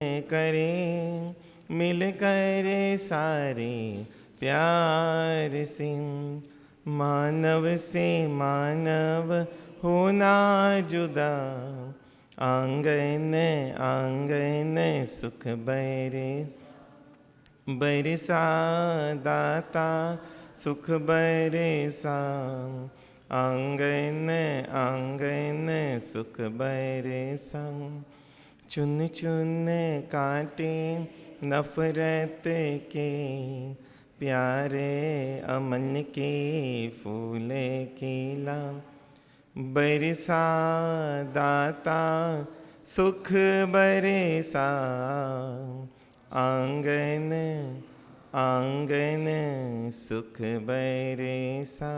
करें मिल कर सारे प्यार से, मानव से मानव होना जुदा, आंगन आंगन सुख बरे बरसा दाता सुख बरसा, आंगन आंगन सुख बरसा। चुन चुन काटे नफरत के, प्यारे अमन के फूल खिला, बरसा दाता सुख बरसा, आंगन आंगन सुख बरसा।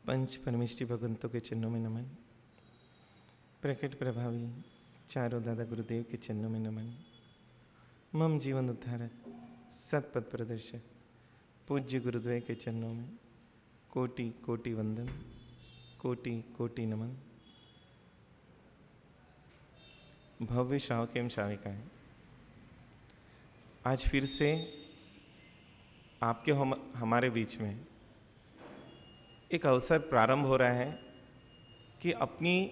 पंच परमेष्टि भगवंतों के चरणों में नमन। प्रकट प्रभावी चारों दादा गुरुदेव के चरणों में नमन। मम जीवन उद्धारक सतपथ प्रदर्शक पूज्य गुरुद्वय के चरणों में कोटि कोटि वंदन, कोटि कोटि नमन। भव्य श्रावक एवं श्राविकाएं, आज फिर से आपके हमारे बीच में एक अवसर प्रारंभ हो रहा है कि अपनी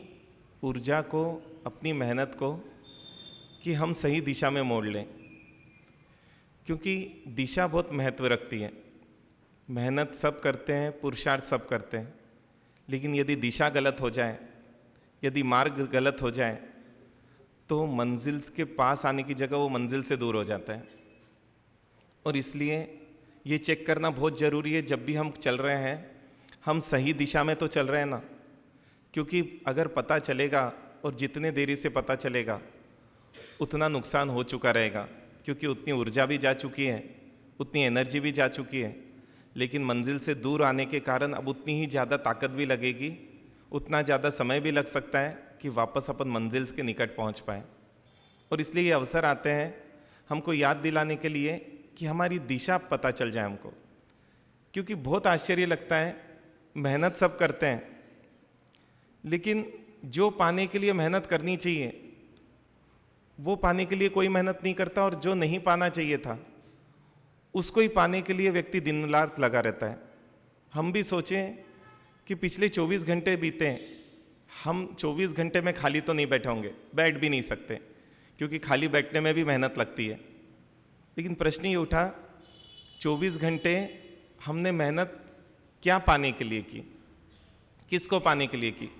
ऊर्जा को, अपनी मेहनत को कि हम सही दिशा में मोड़ लें, क्योंकि दिशा बहुत महत्व रखती है। मेहनत सब करते हैं, पुरुषार्थ सब करते हैं, लेकिन यदि दिशा गलत हो जाए, यदि मार्ग गलत हो जाए, तो मंजिल के पास आने की जगह वो मंजिल से दूर हो जाता है। और इसलिए ये चेक करना बहुत ज़रूरी है जब भी हम चल रहे हैं, हम सही दिशा में तो चल रहे हैं ना। क्योंकि अगर पता चलेगा, और जितने देरी से पता चलेगा उतना नुकसान हो चुका रहेगा, क्योंकि उतनी ऊर्जा भी जा चुकी है, उतनी एनर्जी भी जा चुकी है। लेकिन मंजिल से दूर आने के कारण अब उतनी ही ज़्यादा ताकत भी लगेगी, उतना ज़्यादा समय भी लग सकता है कि वापस अपन मंजिल के निकट पहुंच पाए। और इसलिए ये अवसर आते हैं हमको याद दिलाने के लिए कि हमारी दिशा पता चल जाए हमको। क्योंकि बहुत आश्चर्य लगता है, मेहनत सब करते हैं, लेकिन जो पाने के लिए मेहनत करनी चाहिए वो पाने के लिए कोई मेहनत नहीं करता, और जो नहीं पाना चाहिए था उसको ही पाने के लिए व्यक्ति दिन रात लगा रहता है। हम भी सोचें कि पिछले 24 घंटे बीते, हम 24 घंटे में खाली तो नहीं बैठे होंगे, बैठ भी नहीं सकते, क्योंकि खाली बैठने में भी मेहनत लगती है। लेकिन प्रश्न ये उठा, 24 घंटे हमने मेहनत क्या पाने के लिए की, किसको पाने के लिए की?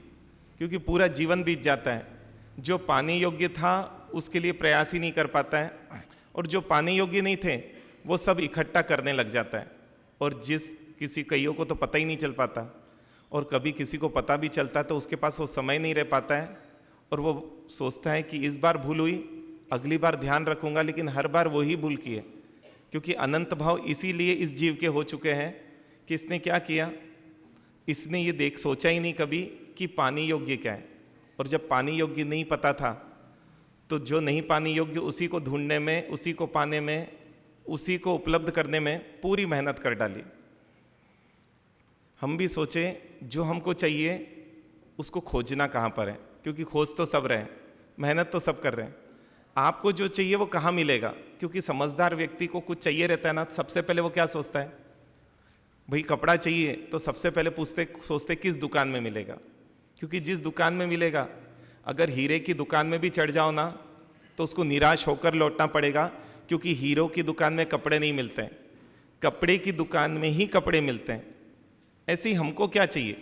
क्योंकि पूरा जीवन बीत जाता है, जो पाने योग्य था उसके लिए प्रयास ही नहीं कर पाता है, और जो पाने योग्य नहीं थे वो सब इकट्ठा करने लग जाता है। और किसी कईयों को तो पता ही नहीं चल पाता, और कभी किसी को पता भी चलता तो उसके पास वो समय नहीं रह पाता है, और वो सोचता है कि इस बार भूल हुई, अगली बार ध्यान रखूंगा, लेकिन हर बार वही भूल की है। क्योंकि अनंत भाव इसीलिए इस जीव के हो चुके हैं कि इसने क्या किया, इसने ये सोचा ही नहीं कभी कि पानी योग्य क्या है। और जब पानी योग्य नहीं पता था, तो जो नहीं पानी योग्य उसी को ढूंढने में, उसी को पाने में, उसी को उपलब्ध करने में पूरी मेहनत कर डाली। हम भी सोचे जो हमको चाहिए उसको खोजना कहाँ पर है, क्योंकि खोज तो सब रहे हैं, मेहनत तो सब कर रहे हैं। आपको जो चाहिए वो कहाँ मिलेगा? क्योंकि समझदार व्यक्ति को कुछ चाहिए रहता है ना, सबसे पहले वो क्या सोचता है, भाई कपड़ा चाहिए तो सबसे पहले सोचते किस दुकान में मिलेगा। क्योंकि जिस दुकान में मिलेगा, अगर हीरे की दुकान में भी चढ़ जाओ ना तो उसको निराश होकर लौटना पड़ेगा, क्योंकि हीरो की दुकान में कपड़े नहीं मिलते हैं, कपड़े की दुकान में ही कपड़े मिलते हैं। ऐसे ही हमको क्या चाहिए,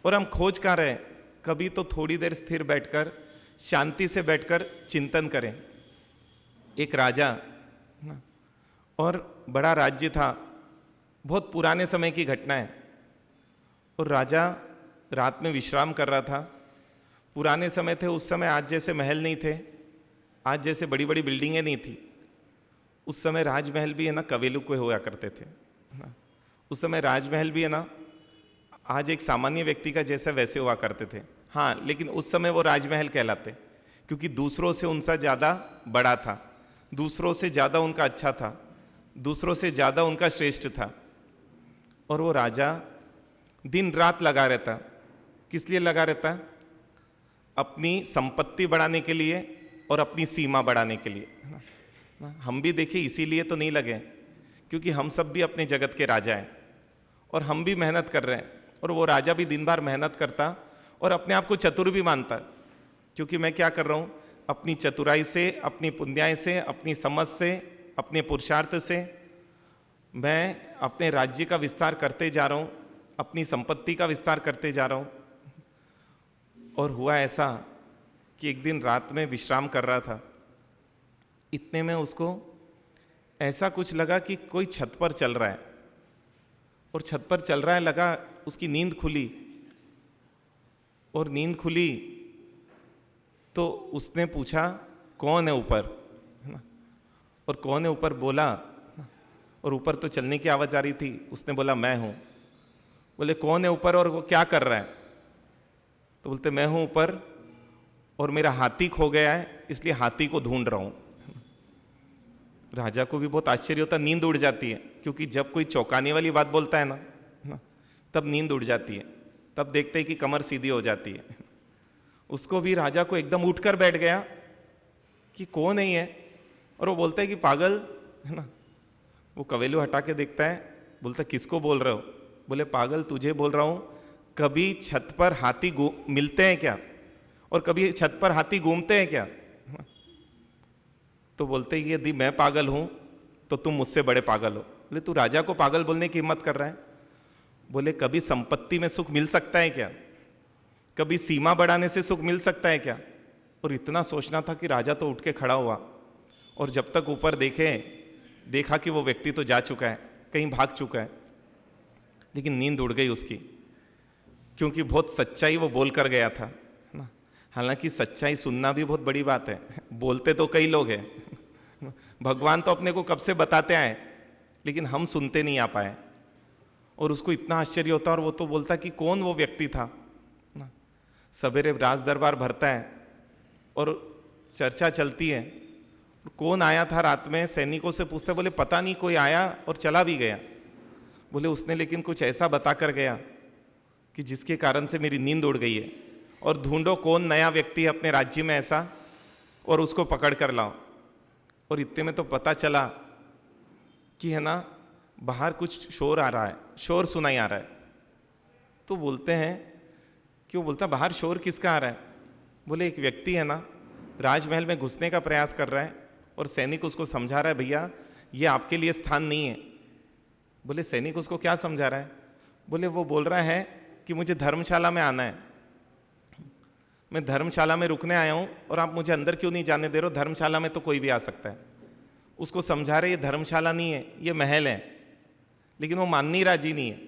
और हम खोज कहाँ रहे? कभी तो थोड़ी देर स्थिर बैठकर, शांति से बैठकर चिंतन करें। एक राजा ना, और बड़ा राज्य था, बहुत पुराने समय की घटना है। और राजा रात में विश्राम कर रहा था। पुराने समय थे, उस समय आज जैसे महल नहीं थे, आज जैसे बड़ी बड़ी बिल्डिंगें नहीं थी। उस समय राजमहल भी है ना कवेलू के हुआ करते थे ना। उस समय राजमहल भी है ना आज एक सामान्य व्यक्ति का जैसा वैसे हुआ करते थे। हाँ, लेकिन उस समय वो राजमहल कहलाते, क्योंकि दूसरों से उनका ज़्यादा बड़ा था, दूसरों से ज़्यादा उनका अच्छा था, दूसरों से ज़्यादा उनका श्रेष्ठ था। और वो राजा दिन रात लगा रहता। किस लिए लगा रहता? अपनी संपत्ति बढ़ाने के लिए और अपनी सीमा बढ़ाने के लिए, है ना। हम भी देखिए इसीलिए तो नहीं लगे, क्योंकि हम सब भी अपने जगत के राजा हैं और हम भी मेहनत कर रहे हैं, और वो राजा भी दिन भर मेहनत करता और अपने आप को चतुर भी मानता, क्योंकि मैं क्या कर रहा हूँ, अपनी चतुराई से, अपनी पुण्याई से, अपनी समझ से, अपने पुरुषार्थ से मैं अपने राज्य का विस्तार करते जा रहा हूँ, अपनी संपत्ति का विस्तार करते जा रहा हूँ। और हुआ ऐसा कि एक दिन रात में विश्राम कर रहा था, इतने में उसको ऐसा कुछ लगा कि कोई छत पर चल रहा है, और छत पर चल रहा है, लगा उसकी नींद खुली, और नींद खुली तो उसने पूछा कौन है ऊपर, है ना। और कौन है ऊपर बोला, और ऊपर तो चलने की आवाज़ आ रही थी, उसने बोला मैं हूँ। बोले कौन है ऊपर और वो क्या कर रहा है? तो बोलते मैं हूँ ऊपर और मेरा हाथी खो गया है, इसलिए हाथी को ढूंढ रहा हूँ। राजा को भी बहुत आश्चर्य होता, नींद उड़ जाती है, क्योंकि जब कोई चौंकाने वाली बात बोलता है ना, तब नींद उड़ जाती है, तब देखते हैं कि कमर सीधी हो जाती है। उसको भी, राजा को एकदम उठकर बैठ गया कि कौन है ये, और वो बोलता है कि पागल, है ना। वो कवेलू हटा के देखता है, बोलता किसको बोल रहे हो? बोले पागल तुझे बोल रहा हूँ, कभी छत पर हाथी मिलते हैं क्या, और कभी छत पर हाथी घूमते हैं क्या? तो बोलते हैं यदि मैं पागल हूं तो तुम मुझसे बड़े पागल हो। बोले तू राजा को पागल बोलने की हिम्मत कर रहा है? बोले कभी संपत्ति में सुख मिल सकता है क्या, कभी सीमा बढ़ाने से सुख मिल सकता है क्या? और इतना सोचना था कि राजा तो उठ के खड़ा हुआ, और जब तक ऊपर देखा कि वो व्यक्ति तो जा चुका है, कहीं भाग चुका है, लेकिन नींद उड़ गई उसकी, क्योंकि बहुत सच्चाई वो बोल कर गया था ना। हालांकि सच्चाई सुनना भी बहुत बड़ी बात है, बोलते तो कई लोग हैं, भगवान तो अपने को कब से बताते आए, लेकिन हम सुनते नहीं आ पाए। और उसको इतना आश्चर्य होता, और वो तो बोलता कि कौन वो व्यक्ति था ना। सवेरे राज दरबार भरता है और चर्चा चलती है, कौन आया था रात में, सैनिकों से पूछते, बोले पता नहीं, कोई आया और चला भी गया। बोले उसने लेकिन कुछ ऐसा बता कर गया कि जिसके कारण से मेरी नींद उड़ गई है, और ढूंढो कौन नया व्यक्ति है अपने राज्य में ऐसा, और उसको पकड़ कर लाओ। और इतने में तो पता चला कि है ना, बाहर कुछ शोर आ रहा है, शोर सुनाई आ रहा है। तो बोलते हैं कि, वो बोलता बाहर शोर किसका आ रहा है? बोले एक व्यक्ति है ना, राजमहल में घुसने का प्रयास कर रहा है, और सैनिक उसको समझा रहा है भैया ये आपके लिए स्थान नहीं है। बोले सैनिक उसको क्या समझा रहा है? बोले वो बोल रहा है कि मुझे धर्मशाला में आना है, मैं धर्मशाला में रुकने आया हूँ, और आप मुझे अंदर क्यों नहीं जाने दे रहे हो? धर्मशाला में तो कोई भी आ सकता है। उसको समझा रहे ये धर्मशाला नहीं है, ये महल है, लेकिन वो माननी राजी नहीं है।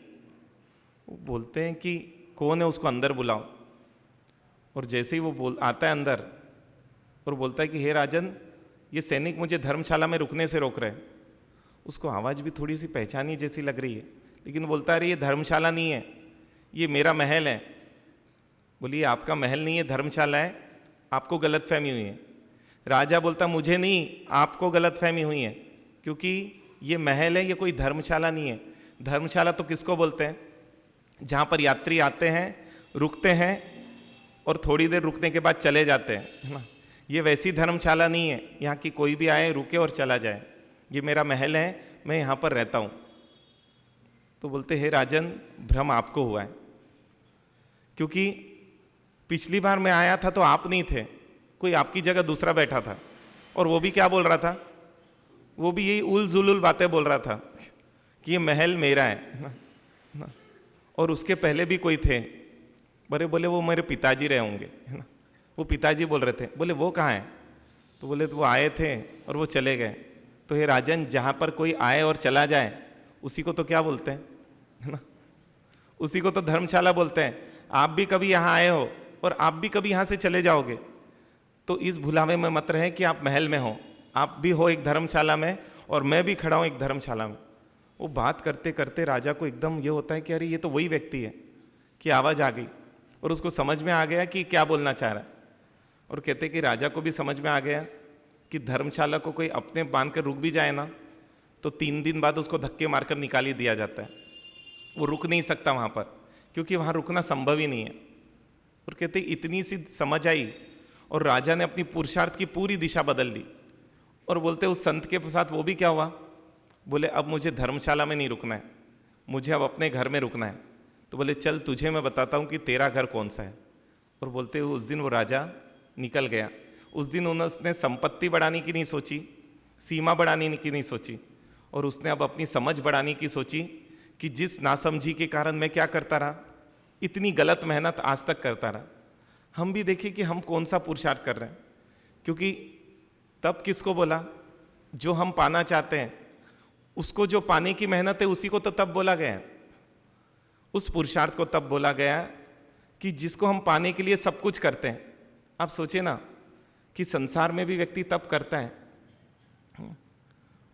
वो बोलते हैं कि कौन है, उसको अंदर बुलाओ। और जैसे ही वो आता है अंदर, और बोलता है कि हे राजन, ये सैनिक मुझे धर्मशाला में रुकने से रोक रहे हैं। उसको आवाज़ भी थोड़ी सी पहचानी जैसी लग रही है, लेकिन बोलता है ये धर्मशाला नहीं है, ये मेरा महल है। बोलिए आपका महल नहीं है, धर्मशाला है, आपको गलतफहमी हुई है। राजा बोलता मुझे नहीं, आपको गलतफहमी हुई है, क्योंकि ये महल है, ये कोई धर्मशाला नहीं है। धर्मशाला तो किसको बोलते हैं? जहाँ पर यात्री आते हैं, रुकते हैं, और थोड़ी देर रुकने के बाद चले जाते हैं, है ना। ये वैसी धर्मशाला नहीं है, यहाँ की कोई भी आए, रुके और चला जाए। ये मेरा महल है, मैं यहाँ पर रहता हूँ। तो बोलते हे राजन, भ्रम आपको हुआ है, क्योंकि पिछली बार मैं आया था तो आप नहीं थे, कोई आपकी जगह दूसरा बैठा था, और वो भी क्या बोल रहा था? वो भी यही उल जुलुल बातें बोल रहा था कि ये महल मेरा है ना। और उसके पहले भी कोई थे, बोले वो मेरे पिताजी रहे होंगे, है ना। वो पिताजी बोल रहे थे। बोले वो कहाँ है? तो बोले वो आए थे और वो चले गए। तो हे राजन, जहाँ पर कोई आए और चला जाए उसी को तो क्या बोलते हैं, है ना, उसी को तो धर्मशाला बोलते हैं। आप भी कभी यहाँ आए हो और आप भी कभी यहाँ से चले जाओगे, तो इस भुलावे में मत रहे कि आप महल में हो, आप भी हो एक धर्मशाला में, और मैं भी खड़ा हूँ एक धर्मशाला में। वो बात करते करते राजा को एकदम ये होता है कि अरे ये तो वही व्यक्ति है, कि आवाज़ आ गई, और उसको समझ में आ गया कि क्या बोलना चाह रहा है। और कहते कि राजा को भी समझ में आ गया कि धर्मशाला को कोई अपने बांध कर रुक भी जाए ना, तो 3 दिन बाद उसको धक्के मारकर निकाल ही दिया जाता है। वो रुक नहीं सकता वहाँ पर, क्योंकि वहाँ रुकना संभव ही नहीं है। और कहते इतनी सी समझ आई और राजा ने अपनी पुरुषार्थ की पूरी दिशा बदल दी। और बोलते उस संत के साथ वो भी क्या हुआ, बोले अब मुझे धर्मशाला में नहीं रुकना है, मुझे अब अपने घर में रुकना है। तो बोले चल तुझे मैं बताता हूँ कि तेरा घर कौन सा है। और बोलते उस दिन वो राजा निकल गया। उस दिन उसने संपत्ति बढ़ाने की नहीं सोची, सीमा बढ़ाने की नहीं सोची, और उसने अब अपनी समझ बढ़ाने की सोची कि जिस नासमझी के कारण मैं क्या करता रहा, इतनी गलत मेहनत आज तक करता रहा। हम भी देखिए कि हम कौन सा पुरुषार्थ कर रहे हैं, क्योंकि तब किसको बोला, जो हम पाना चाहते हैं उसको, जो पाने की मेहनत है उसी को तो तब बोला गया है। उस पुरुषार्थ को तब बोला गया कि जिसको हम पाने के लिए सब कुछ करते हैं। आप सोचिए ना कि संसार में भी व्यक्ति तप करता है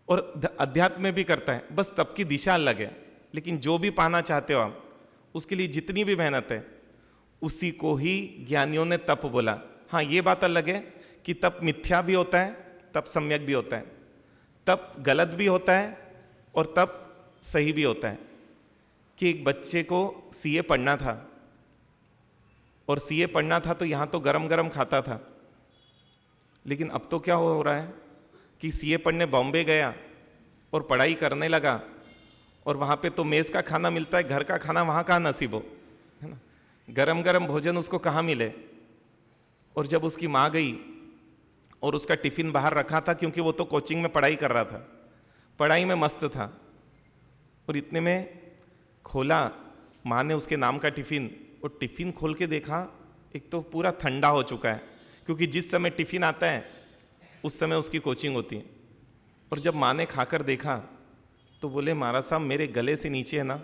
और अध्यात्म में भी करता है, बस तप की दिशा अलग है। लेकिन जो भी पाना चाहते हो आप, उसके लिए जितनी भी मेहनत है उसी को ही ज्ञानियों ने तप बोला। हाँ, ये बात अलग है कि तप मिथ्या भी होता है, तप सम्यक भी होता है, तप गलत भी होता है और तप सही भी होता है। कि एक बच्चे को सीए पढ़ना था, और सीए पढ़ना था तो यहाँ तो गरम गरम खाता था, लेकिन अब तो क्या हो रहा है कि सीए पढ़ने बॉम्बे गया और पढ़ाई करने लगा, और वहाँ पे तो मेस का खाना मिलता है, घर का खाना वहाँ कहाँ नसीब हो, है ना। गरम गरम भोजन उसको कहाँ मिले। और जब उसकी माँ गई और उसका टिफिन बाहर रखा था, क्योंकि वो तो कोचिंग में पढ़ाई कर रहा था, पढ़ाई में मस्त था, और इतने में खोला माँ ने उसके नाम का टिफिन, और टिफिन खोल के देखा, एक तो पूरा ठंडा हो चुका है, क्योंकि जिस समय टिफिन आता है उस समय उसकी कोचिंग होती है। और जब माँ ने खाकर देखा तो बोले महाराज साहब मेरे गले से नीचे है ना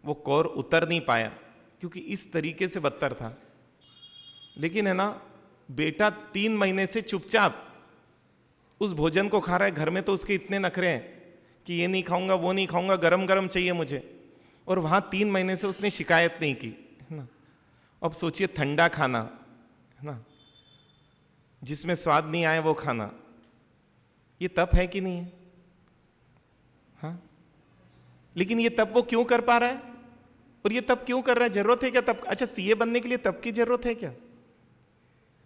वो कौर उतर नहीं पाया, क्योंकि इस तरीके से बदतर था। लेकिन है ना बेटा 3 महीने से चुपचाप उस भोजन को खा रहा है। घर में तो उसके इतने नखरे हैं कि ये नहीं खाऊंगा, वो नहीं खाऊंगा, गरम गरम चाहिए मुझे, और वहां 3 महीने से उसने शिकायत नहीं की, है ना। अब सोचिए ठंडा खाना, है ना, जिसमें स्वाद नहीं आए वो खाना, ये तप है कि नहीं है? हाँ, लेकिन ये तप वो क्यों कर पा रहा है, और ये तप क्यों कर रहा है? जरूरत है क्या तप? अच्छा, सीए बनने के लिए तप की जरूरत है क्या?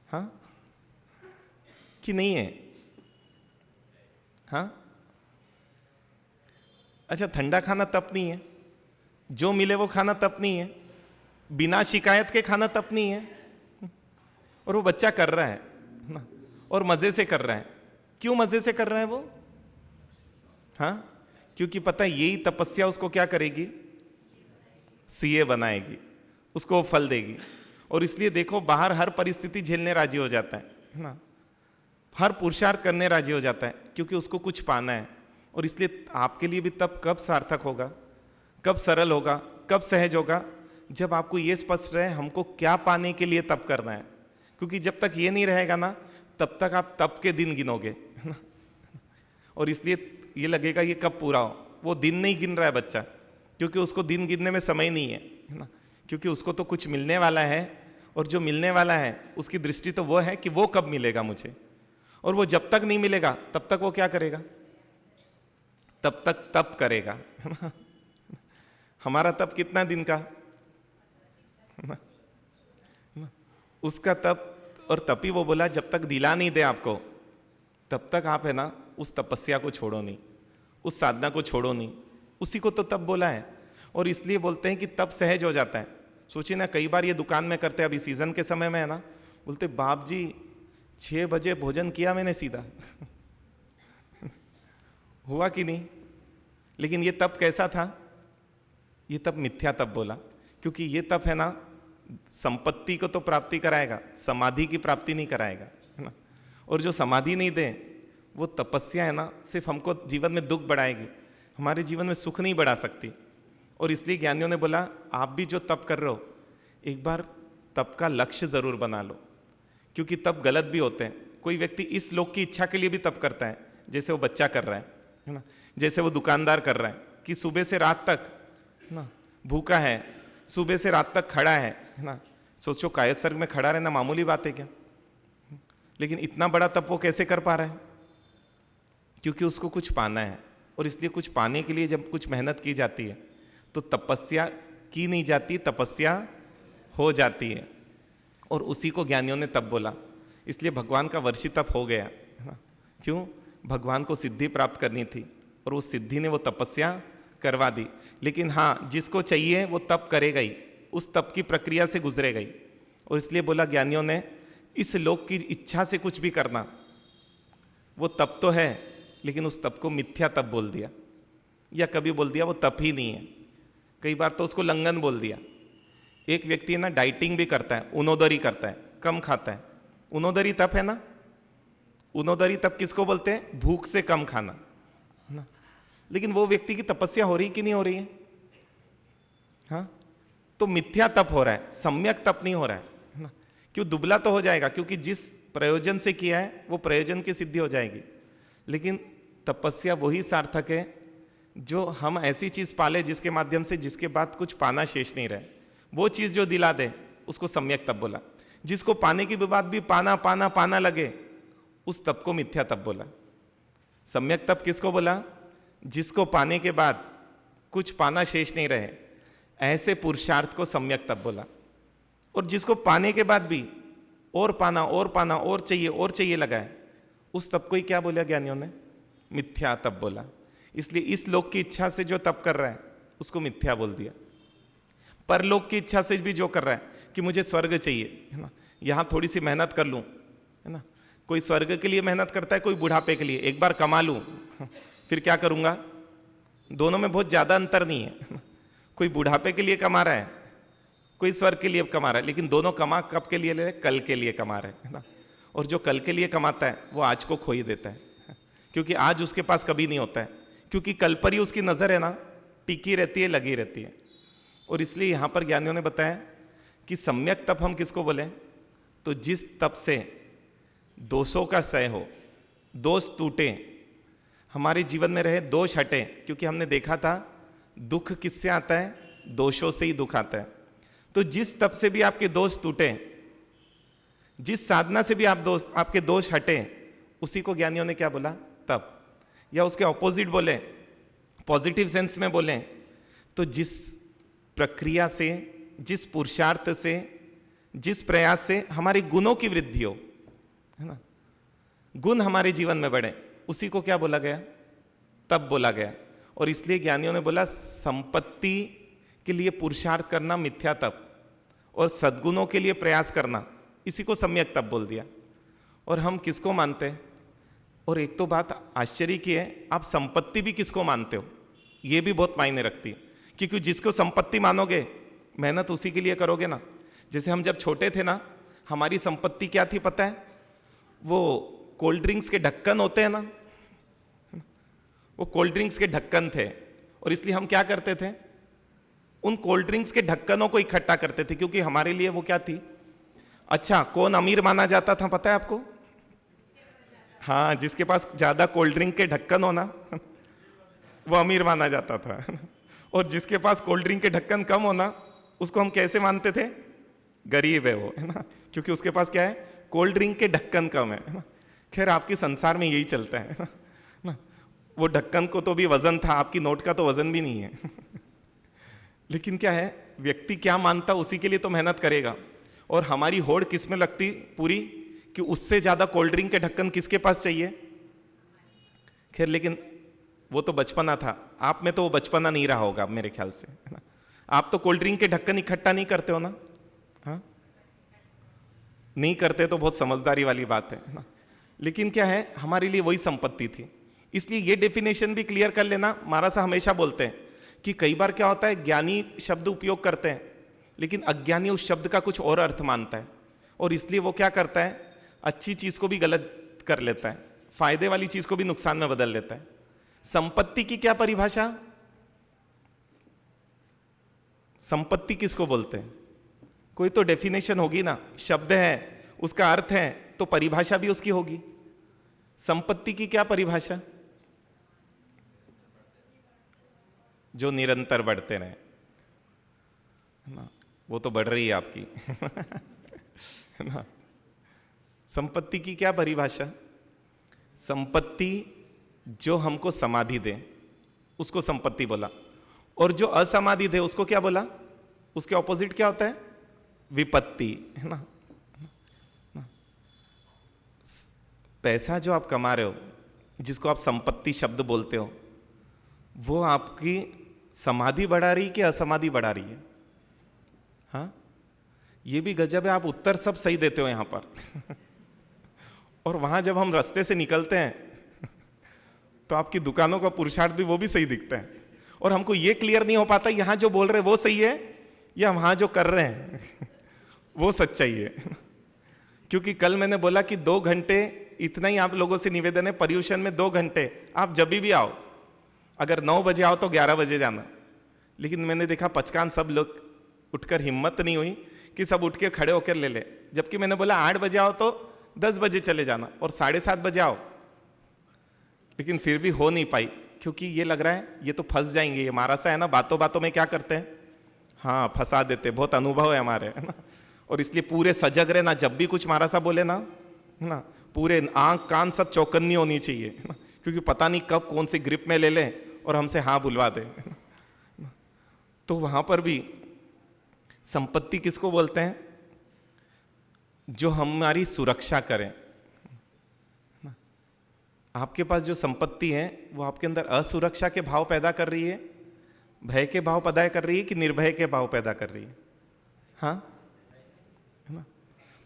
हाँ कि नहीं है? हाँ, अच्छा, ठंडा खाना तप नहीं है, जो मिले वो खाना तप नहीं है, बिना शिकायत के खाना तप नहीं है, और वो बच्चा कर रहा है ना, और मजे से कर रहा है। क्यों मजे से कर रहा है वो? हाँ, क्योंकि पता है यही तपस्या उसको क्या करेगी, सीए बनाएगी, उसको फल देगी। और इसलिए देखो बाहर हर परिस्थिति झेलने राजी हो जाता है ना, हर पुरुषार्थ करने राजी हो जाता है, क्योंकि उसको कुछ पाना है। और इसलिए आपके लिए भी तप कब सार्थक होगा, कब सरल होगा, कब सहज होगा, जब आपको ये स्पष्ट रहे हमको क्या पाने के लिए तप करना है। क्योंकि जब तक ये नहीं रहेगा ना, तब तक आप तप के दिन गिनोगे, है ना। और इसलिए ये लगेगा ये कब पूरा हो। वो दिन नहीं गिन रहा है बच्चा, क्योंकि उसको दिन गिनने में समय नहीं है, है ना, क्योंकि उसको तो कुछ मिलने वाला है, और जो मिलने वाला है उसकी दृष्टि तो वो है कि वो कब मिलेगा मुझे। और वो जब तक नहीं मिलेगा तब तक वो क्या करेगा, तब तक तप करेगा, है ना। हमारा तप कितना दिन का, है ना? उसका तप, और तपी वो बोला जब तक दिला नहीं दे आपको तब तक आप है ना उस तपस्या को छोड़ो नहीं, उस साधना को छोड़ो नहीं, उसी को तो तप बोला है। और इसलिए बोलते हैं कि तप सहज हो जाता है। सोचिए ना, कई बार ये दुकान में करते हैं, अभी सीजन के समय में है ना, बोलते बाप जी 6 बजे भोजन किया मैंने सीधा हुआ कि नहीं? लेकिन ये तप कैसा था? ये तप मिथ्या तप बोला, क्योंकि ये तप है ना संपत्ति को तो प्राप्ति कराएगा, समाधि की प्राप्ति नहीं कराएगा, है ना। और जो समाधि नहीं दे वो तपस्या है ना सिर्फ हमको जीवन में दुख बढ़ाएगी, हमारे जीवन में सुख नहीं बढ़ा सकती। और इसलिए ज्ञानियों ने बोला आप भी जो तप कर रहे हो एक बार तप का लक्ष्य जरूर बना लो, क्योंकि तप गलत भी होते हैं। कोई व्यक्ति इस लोक की इच्छा के लिए भी तप करता है, जैसे वो बच्चा कर रहा है ना, जैसे वो दुकानदार कर रहा है कि सुबह से रात तक ना भूखा है, सुबह से रात तक खड़ा है ना। सोचो कायद सर्ग में खड़ा रहना मामूली बात है क्या? लेकिन इतना बड़ा तप वो कैसे कर पा रहा है? क्योंकि उसको कुछ पाना है। और इसलिए कुछ पाने के लिए जब कुछ मेहनत की जाती है तो तपस्या की नहीं जाती, तपस्या हो जाती है। और उसी को ज्ञानियों ने तप बोला। इसलिए भगवान का वर्षी तप हो गया, है ना। क्यों? भगवान को सिद्धि प्राप्त करनी थी और उस सिद्धि ने वो तपस्या करवा दी। लेकिन हाँ, जिसको चाहिए वो तप करेगा ही, उस तप की प्रक्रिया से गुजरेगा ही। और इसलिए बोला ज्ञानियों ने, इस लोक की इच्छा से कुछ भी करना, वो तप तो है लेकिन उस तप को मिथ्या तप बोल दिया, या कभी बोल दिया वो तप ही नहीं है, कई बार तो उसको लंघन बोल दिया। एक व्यक्ति है ना, डाइटिंग भी करता है, उनोदरी करता है, कम खाता है, उनोदरी तप है ना। उनोदरी तप किसको बोलते हैं? भूख से कम खाना ना। लेकिन वो व्यक्ति की तपस्या हो रही कि नहीं हो रही है? हाँ, तो मिथ्या तप हो रहा है, सम्यक तप नहीं हो रहा है ना। क्यों? दुबला तो हो जाएगा, क्योंकि जिस प्रयोजन से किया है वो प्रयोजन की सिद्धि हो जाएगी। लेकिन तपस्या वही सार्थक है जो हम ऐसी चीज पाले जिसके माध्यम से जिसके बाद कुछ पाना शेष नहीं रहे, वो चीज जो दिला दे उसको सम्यक तप बोला। जिसको पाने के बाद भी पाना पाना पाना लगे, उस तप को मिथ्या तप बोला। सम्यक तप किसको बोला? जिसको पाने के बाद कुछ पाना शेष नहीं रहे, ऐसे पुरुषार्थ को सम्यक तप बोला। और जिसको पाने के बाद भी और पाना और पाना और चाहिए लगा है, उस तप को ही क्या बोला ज्ञानियों ने? मिथ्या तप बोला। इसलिए इस लोक की इच्छा से जो तप कर रहा है उसको मिथ्या बोल दिया। परलोक की इच्छा से भी जो कर रहा है कि मुझे स्वर्ग चाहिए, है ना, यहाँ थोड़ी सी मेहनत कर लूँ, है ना। कोई स्वर्ग के लिए मेहनत करता है, कोई बुढ़ापे के लिए, एक बार कमा लूँ फिर क्या करूँगा। दोनों में बहुत ज़्यादा अंतर नहीं है। कोई बुढ़ापे के लिए कमा रहा है, कोई स्वर्ग के लिए कमा रहा है, लेकिन दोनों कमा कब के लिए ले रहे? कल के लिए कमा रहे, है ना। और जो कल के लिए कमाता है वो आज को खो ही देता है, क्योंकि आज उसके पास कभी नहीं होता है, क्योंकि कल पर ही उसकी नजर है ना, टिकी रहती है, लगी रहती है। और इसलिए यहां पर ज्ञानियों ने बताया कि सम्यक तप हम किसको बोले? तो जिस तप से दोषों का क्षय हो, दोष टूटे, हमारे जीवन में रहे दोष हटे। क्योंकि हमने देखा था दुख किससे आता है? दोषों से ही दुख आता है। तो जिस तप से भी आपके दोष टूटे, जिस साधना से भी आपके दोष हटे, उसी को ज्ञानियों ने क्या बोला? तप। या उसके ऑपोजिट बोले, पॉजिटिव सेंस में बोले तो जिस प्रक्रिया से, जिस पुरुषार्थ से, जिस प्रयास से हमारे गुणों की वृद्धि हो, है ना, गुण हमारे जीवन में बढ़े, उसी को क्या बोला गया? तप बोला गया। और इसलिए ज्ञानियों ने बोला संपत्ति के लिए पुरुषार्थ करना मिथ्या तप, और सद्गुणों के लिए प्रयास करना, इसी को सम्यक तप बोल दिया। और हम किसको मानते हैं? और एक तो बात आश्चर्य की है, आप संपत्ति भी किसको मानते हो? ये भी बहुत मायने रखती है, क्योंकि जिसको संपत्ति मानोगे मेहनत उसी के लिए करोगे ना। जैसे हम जब छोटे थे ना, हमारी संपत्ति क्या थी पता है? वो कोल्ड ड्रिंक्स के ढक्कन होते हैं ना, वो कोल्ड ड्रिंक्स के ढक्कन थे। और इसलिए हम क्या करते थे? उन कोल्ड ड्रिंक्स के ढक्कनों को इकट्ठा करते थे, क्योंकि हमारे लिए वो क्या थी? अच्छा, कौन अमीर माना जाता था पता है आपको? हाँ, जिसके पास ज्यादा कोल्ड ड्रिंक के ढक्कन हो ना वो अमीर माना जाता था। और जिसके पास कोल्ड ड्रिंक के ढक्कन कम हो ना, उसको हम कैसे मानते थे? गरीब है वो, है ना, क्योंकि उसके पास क्या है? कोल्ड ड्रिंक के ढक्कन कम है ना। खैर, आपके संसार में यही चलता है ना। वो ढक्कन को तो भी वजन था, आपकी नोट का तो वजन भी नहीं है। लेकिन क्या है, व्यक्ति क्या मानता उसी के लिए तो मेहनत करेगा। और हमारी होड़ किस में लगती पूरी? कि उससे ज्यादा कोल्ड ड्रिंक के ढक्कन किसके पास चाहिए। खैर, लेकिन वो तो बचपना था, आप में तो वो बचपना नहीं रहा होगा मेरे ख्याल से, है ना। आप तो कोल्ड ड्रिंक के ढक्कन इकट्ठा नहीं करते हो ना? हाँ, नहीं करते तो बहुत समझदारी वाली बात है ना। लेकिन क्या है, हमारे लिए वही संपत्ति थी। इसलिए ये डेफिनेशन भी क्लियर कर लेना। महाराज साहब हमेशा बोलते हैं कि कई बार क्या होता है, ज्ञानी शब्द उपयोग करते हैं लेकिन अज्ञानी उस शब्द का कुछ और अर्थ मानता है, और इसलिए वो क्या करता है, अच्छी चीज को भी गलत कर लेता है, फायदे वाली चीज को भी नुकसान में बदल लेता है। संपत्ति की क्या परिभाषा? संपत्ति किसको बोलते हैं? कोई तो डेफिनेशन होगी ना। शब्द है, उसका अर्थ है, तो परिभाषा भी उसकी होगी। संपत्ति की क्या परिभाषा? जो निरंतर बढ़ते रहे ना, वो तो बढ़ रही है आपकी है ना। संपत्ति की क्या परिभाषा? संपत्ति जो हमको समाधि दे उसको संपत्ति बोला, और जो असमाधि दे उसको क्या बोला? उसके ऑपोजिट क्या होता है? विपत्ति, है ना। पैसा जो आप कमा रहे हो, जिसको आप संपत्ति शब्द बोलते हो, वो आपकी समाधि बढ़ा रही कि असमाधि बढ़ा रही है? हाँ, ये भी गजब है। आप उत्तर सब सही देते हो यहां पर और वहां जब हम रास्ते से निकलते हैं तो आपकी दुकानों का पुरुषार्थ भी वो भी सही दिखता है, और हमको ये क्लियर नहीं हो पाता यहां जो बोल रहे हैं वो सही है या वहां जो कर रहे हैं वो सच्चाई है। क्योंकि कल मैंने बोला कि 2 घंटे, इतना ही आप लोगों से निवेदन है, पर्यूषण में 2 घंटे आप जब भी आओ, अगर 9 बजे आओ तो 11 बजे जाना। लेकिन मैंने देखा पचकान सब लोग उठकर, हिम्मत नहीं हुई कि सब उठ के खड़े होकर ले ले, जबकि मैंने बोला 8 बजे आओ तो 10 बजे चले जाना और 7:30 बजे आओ। लेकिन फिर भी हो नहीं पाई, क्योंकि ये लग रहा है ये तो फंस जाएंगे, ये मारा सा है ना, बातों बातों में क्या करते हैं, हाँ फंसा देते, बहुत अनुभव है हमारे, है ना। और इसलिए पूरे सजग रहे ना, जब भी कुछ मारा सा बोले ना, ना पूरे आंख कान सब चौकन्नी होनी चाहिए, क्योंकि पता नहीं कब कौन सी ग्रिप में ले लें और हमसे हाँ बुलवा दे। तो वहां पर भी संपत्ति किसको बोलते हैं? जो हमारी सुरक्षा करें। आपके पास जो संपत्ति है वो आपके अंदर असुरक्षा के भाव पैदा कर रही है, भय के भाव पैदा कर रही है कि निर्भय के भाव पैदा कर रही है? हाँ, है ना।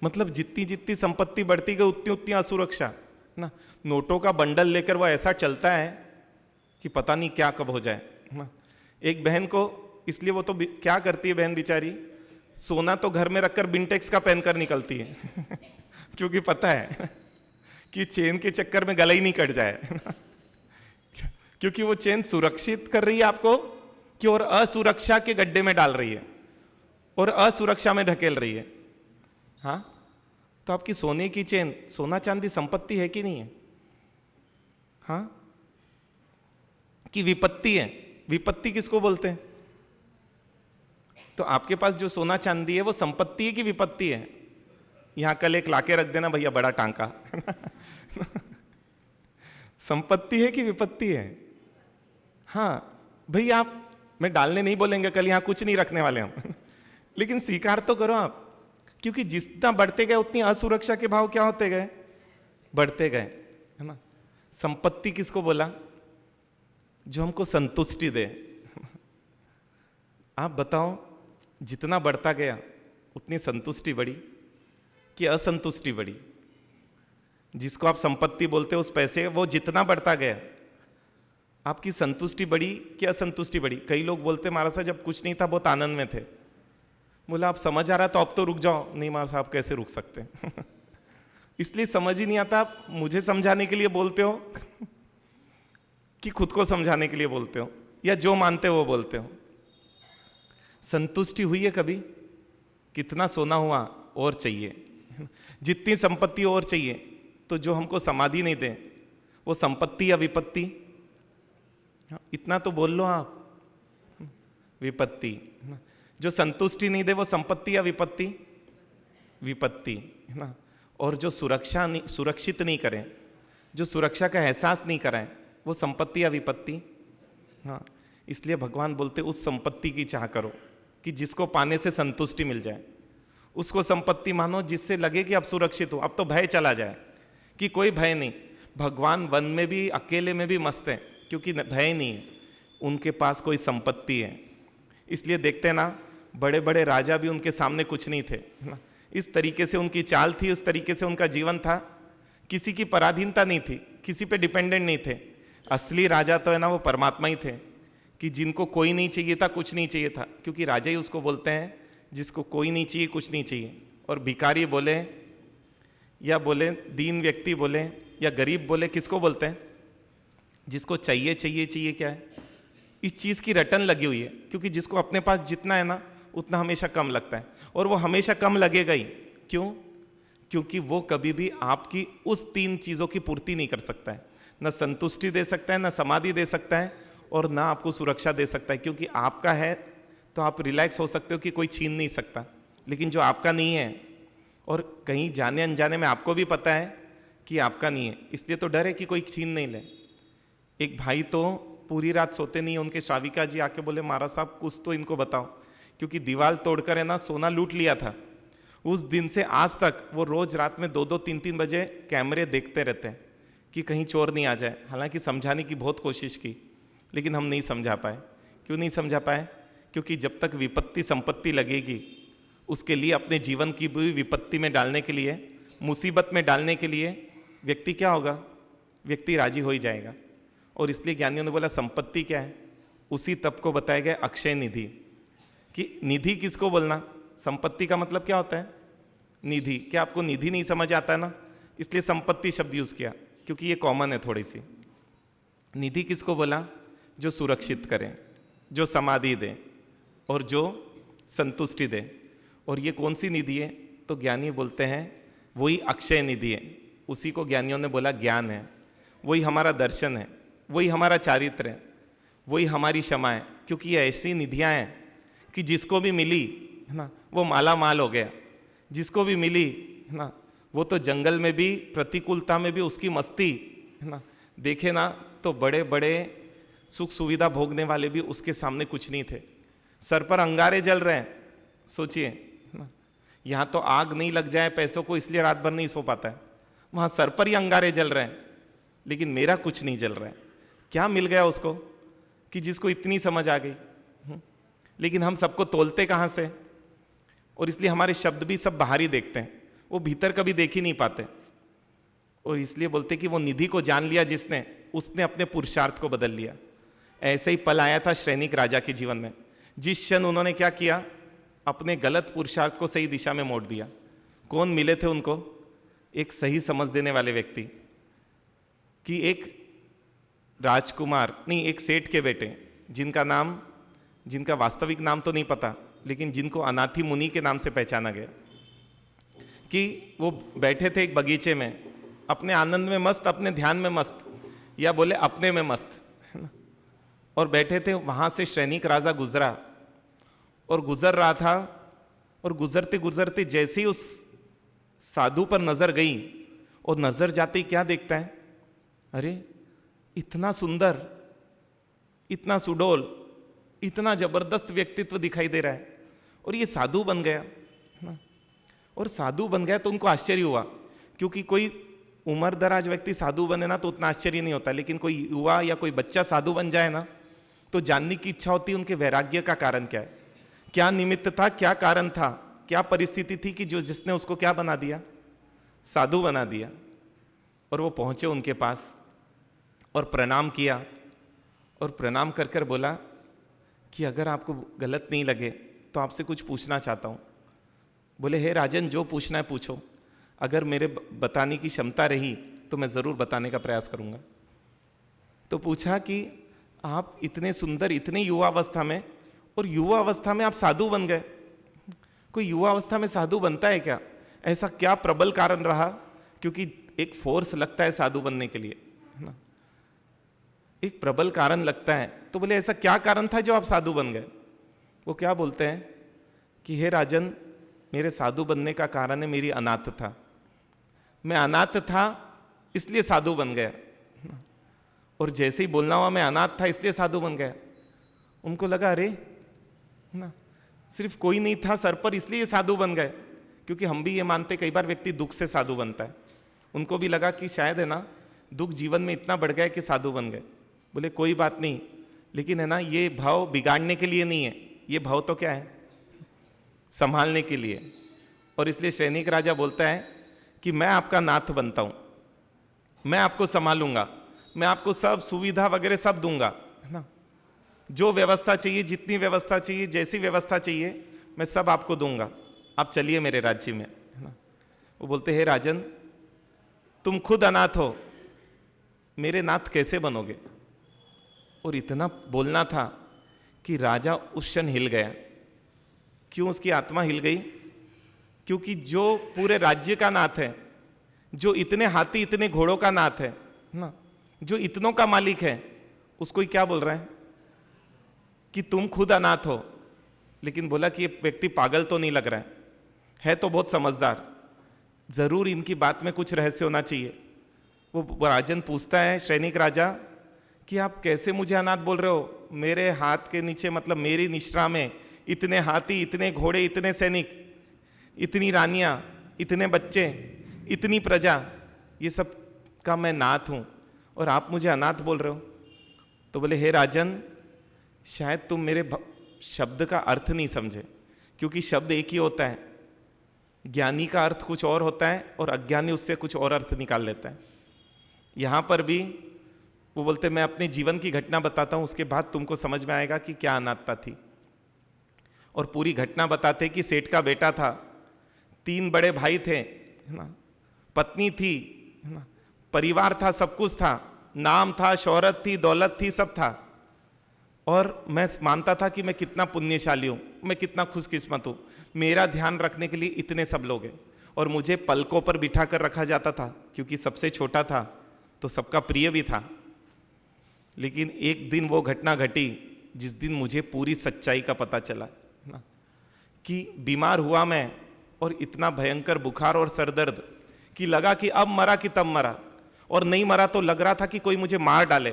मतलब जितनी जितनी संपत्ति बढ़ती गई उतनी उतनी असुरक्षा ना। नोटों का बंडल लेकर वो ऐसा चलता है कि पता नहीं क्या कब हो जाए ना। एक बहन को, इसलिए वो तो क्या करती है बहन बेचारी, सोना तो घर में रखकर बिनटेक्स का पहनकर निकलती है क्योंकि पता है कि चेन के चक्कर में गला ही नहीं कट जाए क्योंकि वो चेन सुरक्षित कर रही है आपको कि, और असुरक्षा के गड्ढे में डाल रही है और असुरक्षा में ढकेल रही है। हाँ, तो आपकी सोने की चेन, सोना चांदी संपत्ति है कि नहीं है? हाँ, कि विपत्ति है? विपत्ति किसको बोलते हैं? तो आपके पास जो सोना चांदी है वो संपत्ति है कि विपत्ति है? यहां कल एक लाके रख देना भैया, बड़ा टांका संपत्ति है कि विपत्ति है? हाँ भैया, आप, मैं डालने नहीं बोलेंगे, कल यहां कुछ नहीं रखने वाले हम लेकिन स्वीकार तो करो आप, क्योंकि जितना बढ़ते गए उतनी असुरक्षा के भाव क्या होते गए? बढ़ते गए, है ना। संपत्ति किसको बोला? जो हमको संतुष्टि दे। आप बताओ, जितना बढ़ता गया उतनी संतुष्टि बढ़ी कि असंतुष्टि बढ़ी? जिसको आप संपत्ति बोलते हो उस पैसे, वो जितना बढ़ता गया आपकी संतुष्टि बढ़ी कि असंतुष्टि बढ़ी? कई लोग बोलते महाराज साहब जब कुछ नहीं था बहुत आनंद में थे। बोला आप समझ आ रहा तो अब तो रुक जाओ। नहीं महाराज साहब कैसे रुक सकते इसलिए समझ ही नहीं आता, आप मुझे समझाने के लिए बोलते हो कि खुद को समझाने के लिए बोलते हो, या जो मानते हो वो बोलते हो? संतुष्टि हुई है कभी? कितना सोना हुआ और चाहिए, जितनी संपत्ति और चाहिए। तो जो हमको समाधि नहीं दे वो संपत्ति या विपत्ति? इतना तो बोल लो आप, विपत्ति। जो संतुष्टि नहीं दे वो संपत्ति या विपत्ति? विपत्ति, है ना। और जो सुरक्षित नहीं करें, जो सुरक्षा का एहसास नहीं कराएं, वो संपत्ति या विपत्ति? हाँ, इसलिए भगवान बोलते उस संपत्ति की चाह करो कि जिसको पाने से संतुष्टि मिल जाए। उसको संपत्ति मानो जिससे लगे कि अब सुरक्षित हो, अब तो भय चला जाए, कि कोई भय नहीं। भगवान वन में भी अकेले में भी मस्त है, क्योंकि भय नहीं है, उनके पास कोई संपत्ति है। इसलिए देखते हैं ना, बड़े बड़े राजा भी उनके सामने कुछ नहीं थे ना। इस तरीके से उनकी चाल थी, उस तरीके से उनका जीवन था, किसी की पराधीनता नहीं थी, किसी पे डिपेंडेंट नहीं थे। असली राजा तो है ना वो परमात्मा ही थे, कि जिनको कोई नहीं चाहिए था, कुछ नहीं चाहिए था, क्योंकि राजा ही उसको बोलते हैं जिसको कोई नहीं चाहिए, कुछ नहीं चाहिए। और भिखारी बोले या बोले दीन व्यक्ति बोले या गरीब बोले, किसको बोलते हैं? जिसको चाहिए चाहिए चाहिए क्या है, इस चीज़ की रटन लगी हुई है। क्योंकि जिसको अपने पास जितना है ना उतना हमेशा कम लगता है, और वो हमेशा कम लगेगा ही। क्यों? क्योंकि वो कभी भी आपकी उस 3 चीज़ों की पूर्ति नहीं कर सकता है। ना संतुष्टि दे सकता है, ना समाधि दे सकता है, और ना आपको सुरक्षा दे सकता है। क्योंकि आपका है तो आप रिलैक्स हो सकते हो कि कोई छीन नहीं सकता, लेकिन जो आपका नहीं है, और कहीं जाने अनजाने में आपको भी पता है कि आपका नहीं है, इसलिए तो डर है कि कोई छीन नहीं ले। एक भाई तो पूरी रात सोते नहीं, उनके श्राविका जी आके बोले महाराज साहब कुछ तो इनको बताओ, क्योंकि दीवार तोड़कर है ना सोना लूट लिया था। उस दिन से आज तक वो रोज रात में 2-2, 3-3 बजे कैमरे देखते रहते हैं कि कहीं चोर नहीं आ जाए। हालांकि समझाने की बहुत कोशिश की, लेकिन हम नहीं समझा पाए। क्यों नहीं समझा पाए? क्योंकि जब तक विपत्ति संपत्ति लगेगी, उसके लिए अपने जीवन की भी विपत्ति में डालने के लिए, मुसीबत में डालने के लिए व्यक्ति क्या होगा? व्यक्ति राजी हो ही जाएगा। और इसलिए ज्ञानियों ने बोला संपत्ति क्या है? उसी तप को बताया गया अक्षय निधि। कि निधि किसको बोलना? संपत्ति का मतलब क्या होता है? निधि। क्या आपको निधि नहीं समझ आता है ना? इसलिए संपत्ति शब्द यूज किया, क्योंकि ये कॉमन है थोड़ी सी। निधि किसको बोला? जो सुरक्षित करे, जो समाधि दे और जो संतुष्टि दे। और ये कौन सी निधि है? तो ज्ञानी बोलते हैं वही अक्षय निधि है। उसी को ज्ञानियों ने बोला ज्ञान है। वही हमारा दर्शन है, वही हमारा चारित्र है, वही हमारी क्षमा है। क्योंकि ये ऐसी निधियां हैं कि जिसको भी मिली है ना, वो माला माल हो गया। जिसको भी मिली है ना, वो तो जंगल में भी, प्रतिकूलता में भी उसकी मस्ती है ना। देखे ना तो बड़े बड़े सुख सुविधा भोगने वाले भी उसके सामने कुछ नहीं थे। सर पर अंगारे जल रहे हैं, सोचिए ना। यहाँ तो आग नहीं लग जाए पैसों को, इसलिए रात भर नहीं सो पाता है। वहाँ सर पर ही अंगारे जल रहे हैं, लेकिन मेरा कुछ नहीं जल रहा है। क्या मिल गया उसको कि जिसको इतनी समझ आ गई? लेकिन हम सबको तोलते कहाँ से? और इसलिए हमारे शब्द भी सब बाहर ही देखते हैं, वो भीतर कभी देख ही नहीं पाते। और इसलिए बोलते कि वो निधि को जान लिया जिसने, उसने अपने पुरुषार्थ को बदल लिया। ऐसे ही पल आया था श्रेनिक राजा के जीवन में। जिस क्षण उन्होंने क्या किया, अपने गलत पुरुषार्थ को सही दिशा में मोड़ दिया। कौन मिले थे उनको? एक सही समझ देने वाले व्यक्ति, कि एक राजकुमार नहीं, एक सेठ के बेटे, जिनका वास्तविक नाम तो नहीं पता, लेकिन जिनको अनाथी मुनि के नाम से पहचाना गया, कि वो बैठे थे एक बगीचे में, अपने आनंद में मस्त, अपने ध्यान में मस्त, या बोले अपने में मस्त, है ना। और बैठे थे, वहां से श्रेनिक राजा गुजरा और गुजर रहा था। और गुजरते गुजरते जैसे ही उस साधु पर नजर गई, और नजर जाते ही क्या देखता है? अरे इतना सुंदर, इतना सुडोल, इतना जबरदस्त व्यक्तित्व दिखाई दे रहा है, और ये साधु बन गया ना। और साधु बन गया तो उनको आश्चर्य हुआ, क्योंकि कोई उम्र दराज व्यक्ति साधु बने ना तो उतना आश्चर्य नहीं होता, लेकिन कोई युवा या कोई बच्चा साधु बन जाए ना तो जानने की इच्छा होती है उनके वैराग्य का कारण क्या है, क्या निमित्त था, क्या कारण था, क्या परिस्थिति थी कि जिसने उसको क्या बना दिया? साधु बना दिया। और वो पहुंचे उनके पास और प्रणाम किया, और प्रणाम कर कर बोला कि अगर आपको गलत नहीं लगे तो आपसे कुछ पूछना चाहता हूं। बोले हे राजन, जो पूछना है पूछो, अगर मेरे बताने की क्षमता रही तो मैं जरूर बताने का प्रयास करूंगा। तो पूछा कि आप इतने सुंदर, इतने युवा अवस्था में, और युवा अवस्था में आप साधु बन गए। कोई युवा अवस्था में साधु बनता है क्या? ऐसा क्या प्रबल कारण रहा? क्योंकि एक फोर्स लगता है साधु बनने के लिए, है ना, एक प्रबल कारण लगता है। तो बोले ऐसा क्या कारण था जो आप साधु बन गए? वो क्या बोलते हैं कि हे राजन, मेरे साधु बनने का कारण है मेरी अनाथता। मैं अनाथ था इसलिए साधु बन गया, और जैसे ही बोलना हुआ मैं अनाथ था इसलिए साधु बन गया। उनको लगा अरे ना, सिर्फ कोई नहीं था सर पर इसलिए ये साधु बन गए। क्योंकि हम भी ये मानते कई बार व्यक्ति दुख से साधु बनता है। उनको भी लगा कि शायद है ना दुख जीवन में इतना बढ़ गया कि साधु बन गए। बोले कोई बात नहीं, लेकिन है ना ये भाव बिगाड़ने के लिए नहीं है, ये भाव तो क्या है? संभालने के लिए। और इसलिए श्रेनिक राजा बोलता है कि मैं आपका नाथ बनता हूं, मैं आपको संभालूंगा, मैं आपको सब सुविधा वगैरह सब दूंगा, है ना, जो व्यवस्था चाहिए, जितनी व्यवस्था चाहिए, जैसी व्यवस्था चाहिए, मैं सब आपको दूंगा, आप चलिए मेरे राज्य में, है ना। वो बोलते हैं राजन, तुम खुद अनाथ हो, मेरे नाथ कैसे बनोगे? और इतना बोलना था कि राजा उस क्षण हिल गया। क्यों उसकी आत्मा हिल गई? क्योंकि जो पूरे राज्य का नाथ है, जो इतने हाथी इतने घोड़ों का नाथ है ना, जो इतनों का मालिक है, उसको ही क्या बोल रहा है कि तुम खुद अनाथ हो। लेकिन बोला कि ये व्यक्ति पागल तो नहीं लग रहा है तो बहुत समझदार, जरूर इनकी बात में कुछ रहस्य होना चाहिए। वो राजन पूछता है श्रेनिक राजा कि आप कैसे मुझे अनाथ बोल रहे हो? मेरे हाथ के नीचे, मतलब मेरी निश्रा में इतने हाथी, इतने घोड़े, इतने सैनिक, इतनी रानियां, इतने बच्चे, इतनी प्रजा, ये सब का मैं नाथ हूं और आप मुझे अनाथ बोल रहे हो। तो बोले हे राजन, शायद तुम मेरे शब्द का अर्थ नहीं समझे, क्योंकि शब्द एक ही होता है। ज्ञानी का अर्थ कुछ और होता है और अज्ञानी उससे कुछ और अर्थ निकाल लेता है। यहां पर भी वो बोलते मैं अपने जीवन की घटना बताता हूं, उसके बाद तुमको समझ में आएगा कि क्या अनाथता थी। और पूरी घटना बताते कि सेठ का बेटा था, 3 बड़े भाई थे, है ना, पत्नी थी, है ना, परिवार था, सब कुछ था, नाम था, शोहरत थी, दौलत थी, सब था। और मैं मानता था कि मैं कितना पुण्यशाली हूं, मैं कितना खुशकिस्मत हूं, मेरा ध्यान रखने के लिए इतने सब लोग हैं। और मुझे पलकों पर बिठा कर रखा जाता था, क्योंकि सबसे छोटा था तो सबका प्रिय भी था। लेकिन एक दिन वो घटना घटी जिस दिन मुझे पूरी सच्चाई का पता चला ना, कि बीमार हुआ मैं और इतना भयंकर बुखार और सरदर्द कि लगा कि अब मरा कि तब मरा, और नहीं मरा तो लग रहा था कि कोई मुझे मार डाले,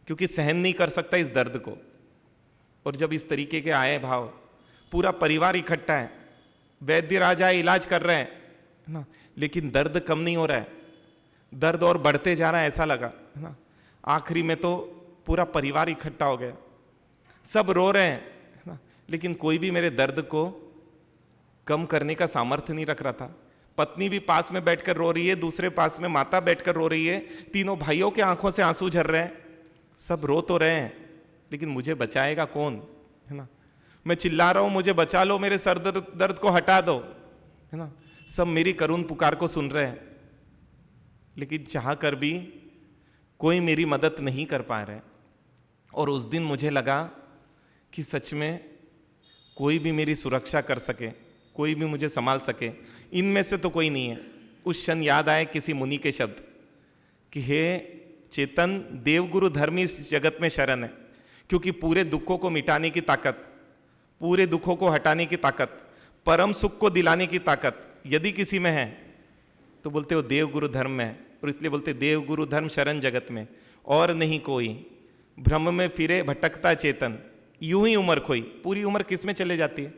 क्योंकि सहन नहीं कर सकता इस दर्द को। और जब इस तरीके के आए भाव, पूरा परिवार इकट्ठा है, वैद्य राजा इलाज कर रहे हैं ना, लेकिन दर्द कम नहीं हो रहा है, दर्द और बढ़ते जा रहा है, ऐसा लगा है ना। आखिरी में तो पूरा परिवार इकट्ठा हो गया, सब रो रहे हैं ना, लेकिन कोई भी मेरे दर्द को कम करने का सामर्थ्य नहीं रख रहा था। पत्नी भी पास में बैठकर रो रही है, दूसरे पास में माता बैठकर रो रही है, तीनों भाइयों के आंखों से आंसू झर रहे हैं, सब रो तो रहे हैं, लेकिन मुझे बचाएगा कौन, है ना। मैं चिल्ला रहा हूं मुझे बचा लो, मेरे सर दर्द को हटा दो, है ना। सब मेरी करुण पुकार को सुन रहे हैं, लेकिन चाह कर भी कोई मेरी मदद नहीं कर पा रहे। और उस दिन मुझे लगा कि सच में कोई भी मेरी सुरक्षा कर सके, कोई भी मुझे संभाल सके, इनमें से तो कोई नहीं है। उस क्षण याद आए किसी मुनि के शब्द कि हे चेतन, देवगुरु धर्म इस जगत में शरण है, क्योंकि पूरे दुखों को मिटाने की ताकत, पूरे दुखों को हटाने की ताकत, परम सुख को दिलाने की ताकत यदि किसी में है तो बोलते वो देवगुरु धर्म में है। और इसलिए बोलते देवगुरु धर्म शरण जगत में, और नहीं कोई। भ्रम में फिरे भटकता चेतन, यूं ही उम्र खोई। पूरी उम्र किस में चले जाती है,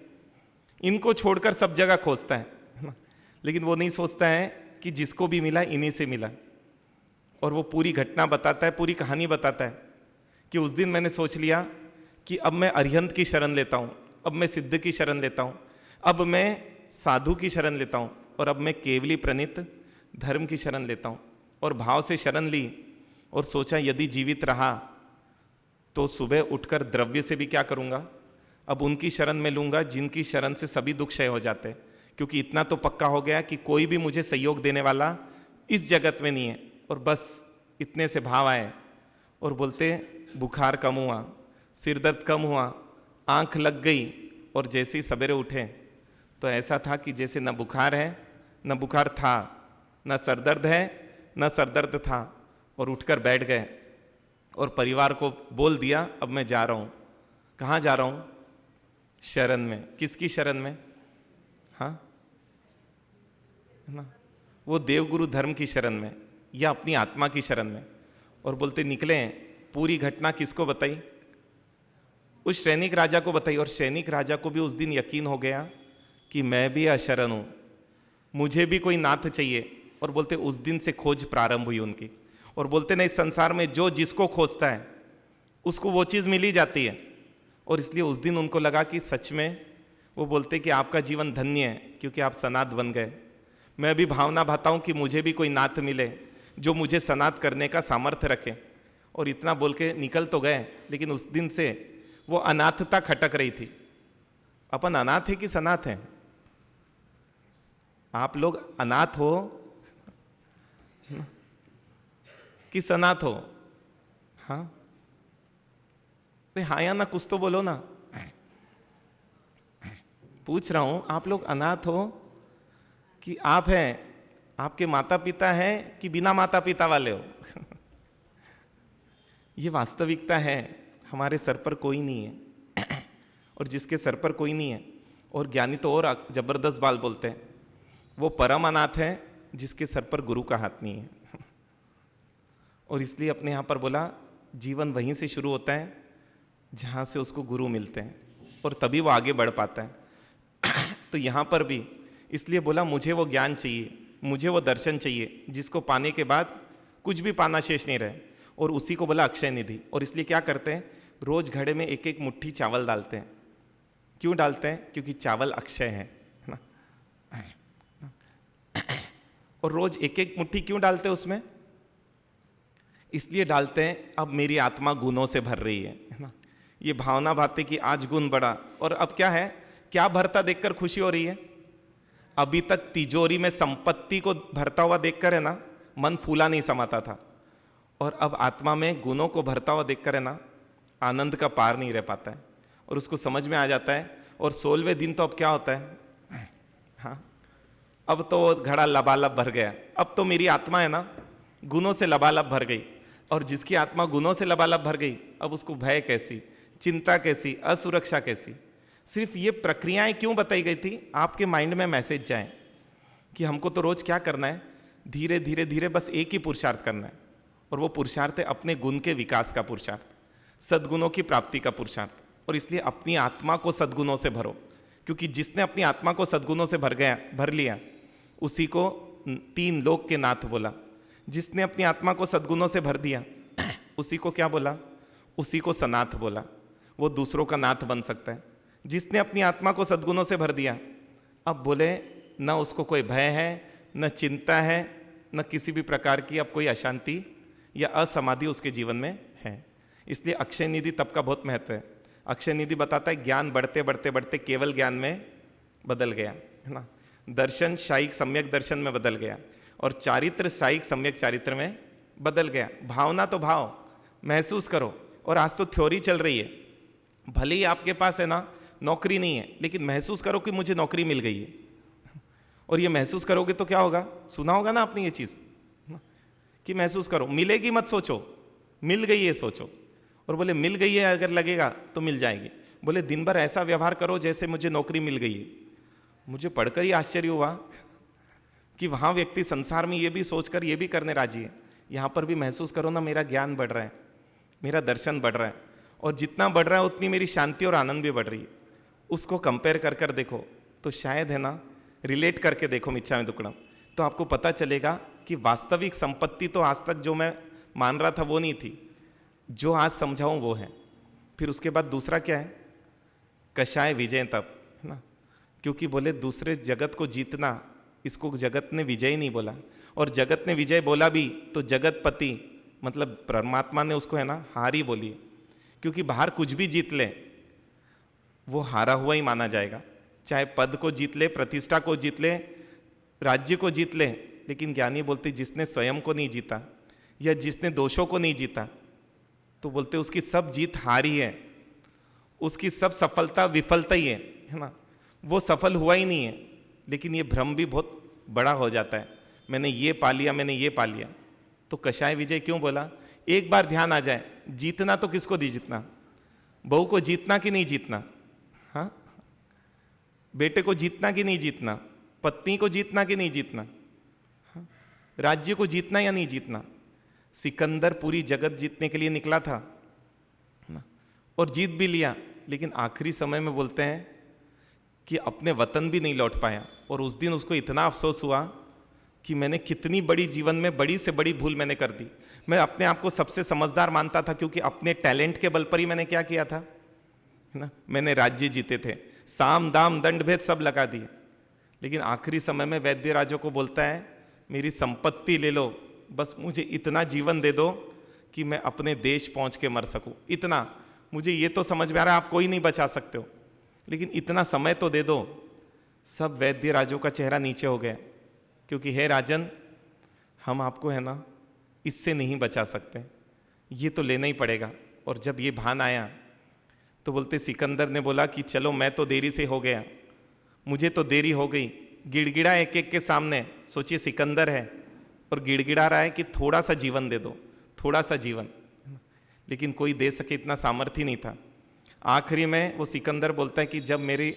इनको छोड़कर सब जगह खोजता है ना, लेकिन वो नहीं सोचता है कि जिसको भी मिला इन्हीं से मिला। और वो पूरी घटना बताता है, पूरी कहानी बताता है कि उस दिन मैंने सोच लिया कि अब मैं अरिहंत की शरण लेता हूं, अब मैं सिद्ध की शरण लेता हूं, अब मैं साधु की शरण लेता हूं, और अब मैं केवली प्रणीत धर्म की शरण लेता हूं। और भाव से शरण ली और सोचा यदि जीवित रहा तो सुबह उठकर द्रव्य से भी क्या करूंगा, अब उनकी शरण में लूंगा जिनकी शरण से सभी दुख क्षय हो जाते हैं। क्योंकि इतना तो पक्का हो गया कि कोई भी मुझे सहयोग देने वाला इस जगत में नहीं है। और बस इतने से भाव आए और बोलते बुखार कम हुआ, सिर दर्द कम हुआ, आंख लग गई, और जैसे ही सवेरे उठे तो ऐसा था कि जैसे न बुखार है, न बुखार था, न सरदर्द है, न सरदर्द था। और उठकर बैठ गए और परिवार को बोल दिया अब मैं जा रहा हूं। कहाँ जा रहा हूं? शरण में। किसकी शरण में? हाँ, है ना, वो देवगुरु धर्म की शरण में या अपनी आत्मा की शरण में। और बोलते निकले, पूरी घटना किसको बताई? उस सैनिक राजा को बताई। और सैनिक राजा को भी उस दिन यकीन हो गया कि मैं भी अशरण हूं, मुझे भी कोई नाथ चाहिए। और बोलते उस दिन से खोज प्रारंभ हुई उनकी। और बोलते नहीं, संसार में जो जिसको खोजता है उसको वो चीज़ मिल ही जाती है। और इसलिए उस दिन उनको लगा कि सच में, वो बोलते कि आपका जीवन धन्य है क्योंकि आप सनात बन गए। मैं भी भावना भाता हूँ कि मुझे भी कोई नाथ मिले जो मुझे सनात करने का सामर्थ्य रखे। और इतना बोल के निकल तो गए, लेकिन उस दिन से वो अनाथता खटक रही थी। अपन अनाथ है कि सनाथ है? आप लोग अनाथ हो कि सनाथ हो? हाँ, हाँ या ना, कुछ तो बोलो ना। पूछ रहा हूं, आप लोग अनाथ हो कि आप हैं, आपके माता पिता हैं कि बिना माता पिता वाले हो? ये वास्तविकता है, हमारे सर पर कोई नहीं है। और जिसके सर पर कोई नहीं है, और ज्ञानी तो और जबरदस्त बात बोलते हैं, वो परम अनाथ है जिसके सर पर गुरु का हाथ नहीं है। और इसलिए अपने यहाँ पर बोला जीवन वहीं से शुरू होता है जहाँ से उसको गुरु मिलते हैं, और तभी वो आगे बढ़ पाता है। तो यहाँ पर भी इसलिए बोला मुझे वो ज्ञान चाहिए, मुझे वो दर्शन चाहिए जिसको पाने के बाद कुछ भी पाना शेष नहीं रहे, और उसी को बोला अक्षय निधि। और इसलिए क्या करते हैं, रोज घड़े में एक एक मुट्ठी चावल डालते हैं। क्यों डालते हैं? क्योंकि चावल अक्षय है ना। और रोज एक एक मुट्ठी क्यों डालते हैं उसमें? इसलिए डालते हैं अब मेरी आत्मा गुणों से भर रही है ना। ये भावना भाते कि आज गुण बढ़ा, और अब क्या है, क्या भरता देखकर खुशी हो रही है? अभी तक तिजोरी में संपत्ति को भरता हुआ देखकर है ना, मन फूला नहीं समाता था, और अब आत्मा में गुणों को भरता हुआ देखकर है ना, आनंद का पार नहीं रह पाता है, और उसको समझ में आ जाता है। और 16वें दिन तो अब क्या होता है, हाँ, अब तो वो घड़ा लबालब भर गया, अब तो मेरी आत्मा है ना गुणों से लबालब भर गई। और जिसकी आत्मा गुणों से लबालब भर गई, अब उसको भय कैसी, चिंता कैसी, असुरक्षा कैसी। सिर्फ ये प्रक्रियाएं क्यों बताई गई थी? आपके माइंड में मैसेज जाए कि हमको तो रोज क्या करना है, धीरे धीरे धीरे बस एक ही पुरुषार्थ करना है, और वो पुरुषार्थ है अपने गुण के विकास का पुरुषार्थ, सद्गुणों की प्राप्ति का पुरुषार्थ। और इसलिए अपनी आत्मा को सद्गुणों से भरो, क्योंकि जिसने अपनी आत्मा को सद्गुणों से भर लिया, उसी को 3 लोक के नाथ बोला। जिसने अपनी आत्मा को सद्गुणों से भर दिया, उसी को क्या बोला? उसी को सनाथ बोला। वो दूसरों का नाथ बन सकता है। जिसने अपनी आत्मा को सद्गुणों से भर दिया, अब बोले न उसको कोई भय है, न चिंता है, न किसी भी प्रकार की अब कोई अशांति या असमाधि उसके जीवन में है। इसलिए अक्षय निधि तप का बहुत महत्व है। अक्षय निधि बताता है ज्ञान बढ़ते बढ़ते बढ़ते केवल ज्ञान में बदल गया, है ना। दर्शन शायिक सम्यक दर्शन में बदल गया, और चारित्र शायिक सम्यक चारित्र में बदल गया। भावना तो भाव महसूस करो। और आज तो थ्योरी चल रही है, भले ही आपके पास है ना नौकरी नहीं है, लेकिन महसूस करो कि मुझे नौकरी मिल गई है। और ये महसूस करोगे तो क्या होगा, सुना होगा ना आपने ये चीज कि महसूस करो, मिलेगी मत सोचो, मिल गई है सोचो। और बोले मिल गई है अगर लगेगा तो मिल जाएगी। बोले दिन भर ऐसा व्यवहार करो जैसे मुझे नौकरी मिल गई है। मुझे पढ़कर ही आश्चर्य हुआ कि वहां व्यक्ति संसार में ये भी सोचकर ये भी करने राजी है। यहाँ पर भी महसूस करो ना, मेरा ज्ञान बढ़ रहा है, मेरा दर्शन बढ़ रहा है, और जितना बढ़ रहा है उतनी मेरी शांति और आनंद भी बढ़ रही है। उसको कंपेयर कर कर देखो तो शायद है ना, रिलेट करके देखो मिच्छामि दुक्कडम, तो आपको पता चलेगा कि वास्तविक संपत्ति तो आज तक जो मैं मान रहा था वो नहीं थी, जो आज समझाऊं वो है। फिर उसके बाद दूसरा क्या है, कषाय विजय तप, है ना। क्योंकि बोले दूसरे जगत को जीतना, इसको जगत ने विजय नहीं बोला, और जगत ने विजय बोला भी तो जगतपति मतलब परमात्मा ने उसको है ना हारी बोली, क्योंकि बाहर कुछ भी जीत ले वो हारा हुआ ही माना जाएगा। चाहे पद को जीत ले, प्रतिष्ठा को जीत ले, राज्य को जीत ले, लेकिन ज्ञानी बोलते जिसने स्वयं को नहीं जीता या जिसने दोषों को नहीं जीता, तो बोलते उसकी सब जीत हारी है, उसकी सब सफलता विफलता ही है ना। वो सफल हुआ ही नहीं है, लेकिन ये भ्रम भी बहुत बड़ा हो जाता है, मैंने ये पा लिया, मैंने ये पा लिया। तो कषाय विजय क्यों बोला? एक बार ध्यान आ जाए, जीतना तो किसको दी जीतना, बहू को जीतना कि नहीं जीतना, हाँ, बेटे को जीतना कि नहीं जीतना, पत्नी को जीतना कि नहीं जीतना, हाँ? राज्य को जीतना या नहीं जीतना। सिकंदर पूरी जगत जीतने के लिए निकला था ना, और जीत भी लिया, लेकिन आखिरी समय में बोलते हैं कि अपने वतन भी नहीं लौट पाया। और उस दिन उसको इतना अफसोस हुआ कि मैंने कितनी बड़ी जीवन में बड़ी से बड़ी भूल मैंने कर दी। मैं अपने आप को सबसे समझदार मानता था, क्योंकि अपने टैलेंट के बल पर ही मैंने क्या किया था, है ना, मैंने राज्य जीते थे, साम दाम दंड भेद सब लगा दिए। लेकिन आखिरी समय में वैद्य राजों को बोलता है मेरी संपत्ति ले लो, बस मुझे इतना जीवन दे दो कि मैं अपने देश पहुंच के मर सकूं। इतना मुझे ये तो समझ में आ रहा है आप कोई नहीं बचा सकते हो, लेकिन इतना समय तो दे दो। सब वैद्य राजों का चेहरा नीचे हो गया, क्योंकि हे राजन, हम आपको है ना इससे नहीं बचा सकते, ये तो लेना ही पड़ेगा। और जब ये भान आया तो बोलते सिकंदर ने बोला कि चलो मैं तो देरी से हो गया, मुझे तो देरी हो गई। गिड़गिड़ा एक एक के सामने, सोचिए सिकंदर है और गिड़गिड़ा रहा है कि थोड़ा सा जीवन दे दो, थोड़ा सा जीवन, लेकिन कोई दे सके इतना सामर्थ्य नहीं था। आखिरी में वो सिकंदर बोलता है कि जब मेरे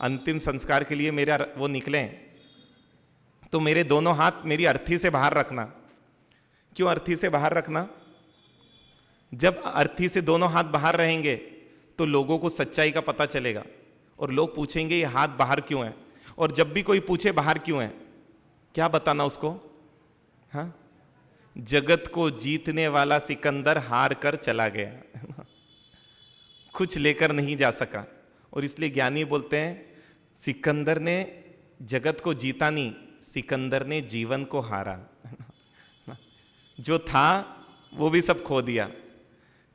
अंतिम संस्कार के लिए मेरा वो निकले तो मेरे दोनों हाथ मेरी अर्थी से बाहर रखना। क्यों अर्थी से बाहर रखना? जब अर्थी से दोनों हाथ बाहर रहेंगे तो लोगों को सच्चाई का पता चलेगा, और लोग पूछेंगे ये हाथ बाहर क्यों है। और जब भी कोई पूछे बाहर क्यों है, क्या बताना उसको? हाँ, जगत को जीतने वाला सिकंदर हार कर चला गया, कुछ लेकर नहीं जा सका। और इसलिए ज्ञानी बोलते हैं सिकंदर ने जगत को जीता नहीं, सिकंदर ने जीवन को हारा। जो था वो भी सब खो दिया।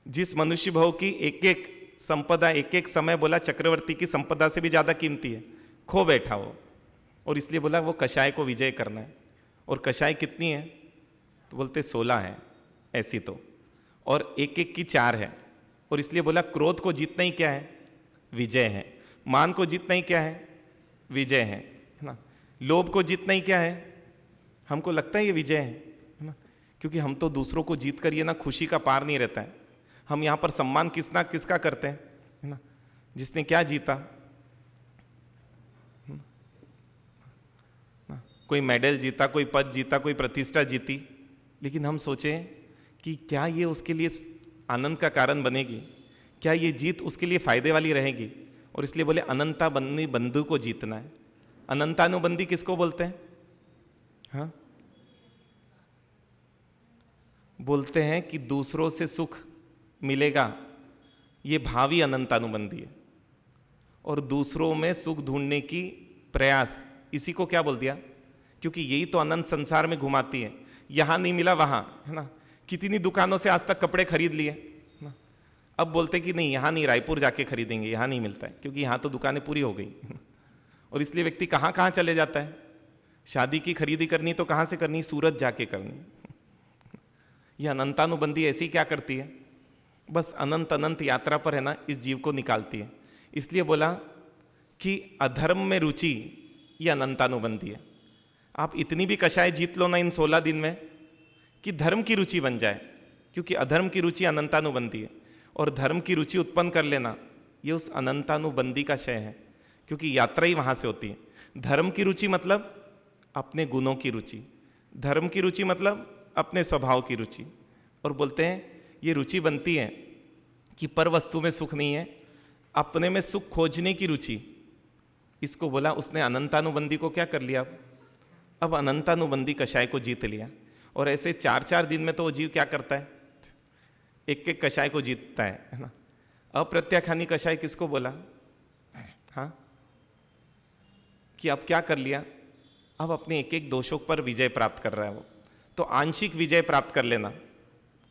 जिस मनुष्य भाव की एक एक संपदा, एक एक समय बोला चक्रवर्ती की संपदा से भी ज्यादा कीमती है, खो बैठा वो। और इसलिए बोला वो कषाय को विजय करना है। और कषाय कितनी है? तो बोलते 16 है ऐसी तो, और एक एक की 4 है। और इसलिए बोला क्रोध को जीतना ही क्या है? विजय है। मान को जीतना ही क्या है? विजय है ना। लोभ को जीतना ही क्या है? हमको लगता है ये विजय है ना, क्योंकि हम तो दूसरों को जीत कर ये ना खुशी का पार नहीं रहता है। हम यहाँ पर सम्मान किसका करते हैं है ना? जिसने क्या जीता, कोई मेडल जीता, कोई पद जीता, कोई प्रतिष्ठा जीती, लेकिन हम सोचें कि क्या ये उसके लिए आनंद का कारण बनेगी? क्या ये जीत उसके लिए फायदे वाली रहेगी? और इसलिए बोले अनंता बंदी बंधु को जीतना है। अनंतानुबंधी किसको बोलते हैं? हाँ, बोलते हैं कि दूसरों से सुख मिलेगा, ये भावी अनंतानुबंधी है। और दूसरों में सुख ढूंढने की प्रयास, इसी को क्या बोल दिया? क्योंकि यही तो अनंत संसार में घुमाती है। यहां नहीं मिला वहां, है ना। कितनी दुकानों से आज तक कपड़े खरीद लिए ना, अब बोलते कि नहीं यहां नहीं, रायपुर जाके खरीदेंगे, यहां नहीं मिलता है, क्योंकि यहां तो दुकानें पूरी हो गई। और इसलिए व्यक्ति कहां कहां चले जाता है। शादी की खरीदी करनी तो कहां से करनी? सूरत जाके करनी। यह अनंतानुबंधी ऐसी क्या करती है? बस अनंत अनंत यात्रा पर है ना इस जीव को निकालती है। इसलिए बोला कि अधर्म में रुचि ये अनंतानुबंधी है। आप इतनी भी कषाय जीत लो ना इन 16 दिन में कि धर्म की रुचि बन जाए, क्योंकि अधर्म की रुचि अनंतानुबंधी है। और धर्म की रुचि उत्पन्न कर लेना ये उस अनंतानुबंधी का क्षय है, क्योंकि यात्रा ही वहां से होती है। धर्म की रुचि मतलब अपने गुणों की रुचि, धर्म की रुचि मतलब अपने स्वभाव की रुचि। और बोलते हैं ये रुचि बनती है कि पर वस्तु में सुख नहीं है, अपने में सुख खोजने की रुचि। इसको बोला उसने अनंतानुबंधी को क्या कर लिया? अब अनंतानुबंधी कषाय को जीत लिया। और ऐसे 4-4 दिन में तो वो जीव क्या करता है? एक एक कषाय को जीतता है ना। अप्रत्याख्यानी कषाय किसको बोला? हाँ, कि अब क्या कर लिया? अब अपने एक एक दोषों पर विजय प्राप्त कर रहा है वो। तो आंशिक विजय प्राप्त कर लेना है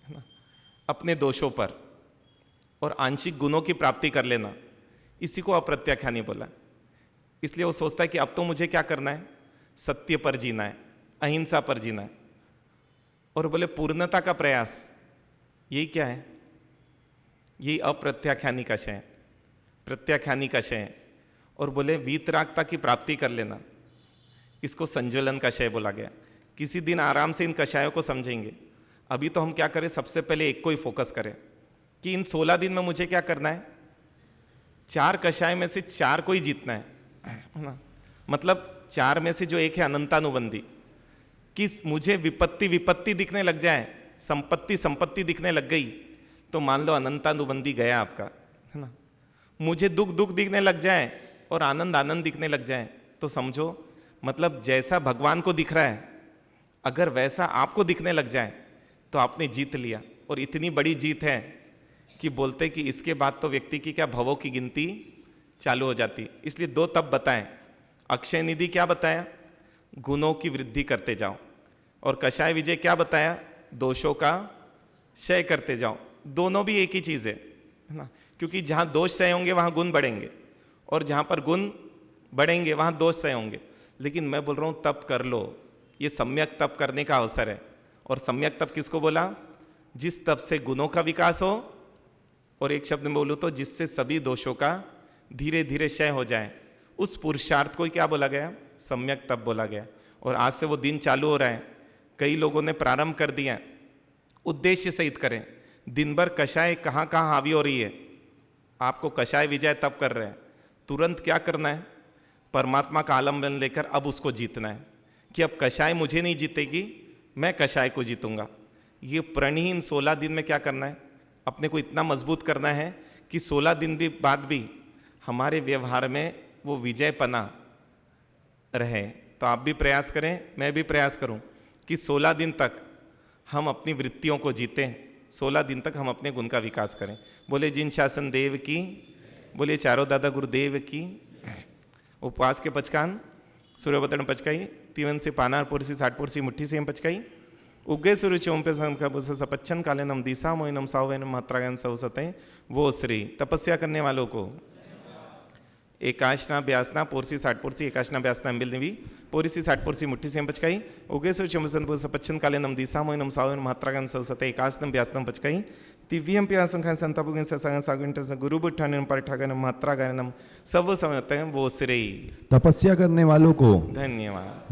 ना अपने दोषों पर, और आंशिक गुणों की प्राप्ति कर लेना, इसी को अप्रत्याख्यानी बोला। इसलिए वो सोचता है कि अब तो मुझे क्या करना है? सत्य पर जीना है, अहिंसा पर जीना है। और बोले पूर्णता का प्रयास, यही क्या है? यही अप्रत्याख्यानी का क्षय, प्रत्याख्यानी का क्षय। और बोले वीतरागता की प्राप्ति कर लेना, इसको संज्वलन का क्षय बोला गया। किसी दिन आराम से इन कषायों को समझेंगे। अभी तो हम क्या करें? सबसे पहले एक को ही फोकस करें कि इन 16 दिन में मुझे क्या करना है? 4 कषाय में से 4 को ही जीतना है ना। मतलब 4 में से जो एक है अनंतानुबंधी, कि मुझे विपत्ति दिखने लग जाए, संपत्ति दिखने लग गई, तो मान लो अनंतानुबंधी गया आपका, है ना। मुझे दुख दिखने लग जाए और आनंद दिखने लग जाए, तो समझो मतलब जैसा भगवान को दिख रहा है, अगर वैसा आपको दिखने लग जाए तो आपने जीत लिया। और इतनी बड़ी जीत है कि बोलते कि इसके बाद तो व्यक्ति की क्या भवों की गिनती चालू हो जाती। इसलिए 2 तप बताएं। अक्षय निधि क्या बताया? गुणों की वृद्धि करते जाओ। और कषाय विजय क्या बताया? दोषों का क्षय करते जाओ। दोनों भी एक ही चीज है ना, क्योंकि जहां दोष क्षय होंगे वहां गुण बढ़ेंगे, और जहां पर गुण बढ़ेंगे वहां दोष क्षय होंगे। लेकिन मैं बोल रहा हूं तप कर लो, ये सम्यक तप करने का अवसर है। और सम्यक तप किसको बोला? जिस तप से गुणों का विकास हो, और एक शब्द में बोलूं तो जिससे सभी दोषों का धीरे धीरे क्षय हो जाए, उस पुरुषार्थ को क्या बोला गया? सम्यक तप बोला गया। और आज से वो दिन चालू हो रहा है। कई लोगों ने प्रारंभ कर दिया, उद्देश्य सहित करें। दिन भर कषाय कहाँ कहाँ हावी हो रही है, आपको कषाय विजय तप कर रहे हैं। तुरंत क्या करना है? परमात्मा का आलम्बन लेकर अब उसको जीतना है कि अब कषाय मुझे नहीं जीतेगी, मैं कषाय को जीतूंगा। ये प्रणहीन 16 दिन में क्या करना है? अपने को इतना मजबूत करना है कि 16 दिन भी बाद भी हमारे व्यवहार में वो विजय पना रहे। तो आप भी प्रयास करें, मैं भी प्रयास करूं कि 16 दिन तक हम अपनी वृत्तियों को जीतें, 16 दिन तक हम अपने गुण का विकास करें। बोले जिन शासन देव की, बोले चारों दादा गुरुदेव की। उपवास के पचकान सूर्यबतन पचकाई, तीवन से पानार पुरसी 60 पुरसी मुट्ठी से हम पचकाई। उगे सूर्य चौंपे सपच्चन काले नम दिशा मोइनम सावेनम मात्रागम सौसते। वो श्री तपस्या करने वालों को एकाशना ब्यासना पोरसी 60 पुरसी एकाशना ब्यासना बिलनिवी पोरिसी 60 पुरसी मुट्ठी से पचकाई। उगे सूर्य चौंपे सपच्चन काले नम दिशा मोइनम सावेनम मात्रागम सौसते एकाशनम ब्यासनम पचकाई। दिव्यम प्यासं खान संतापुगन सागंट गुरु बुठानम परिठागनम मात्रागनम सब समय वो श्री तपस्या करने वालों को धन्यवाद।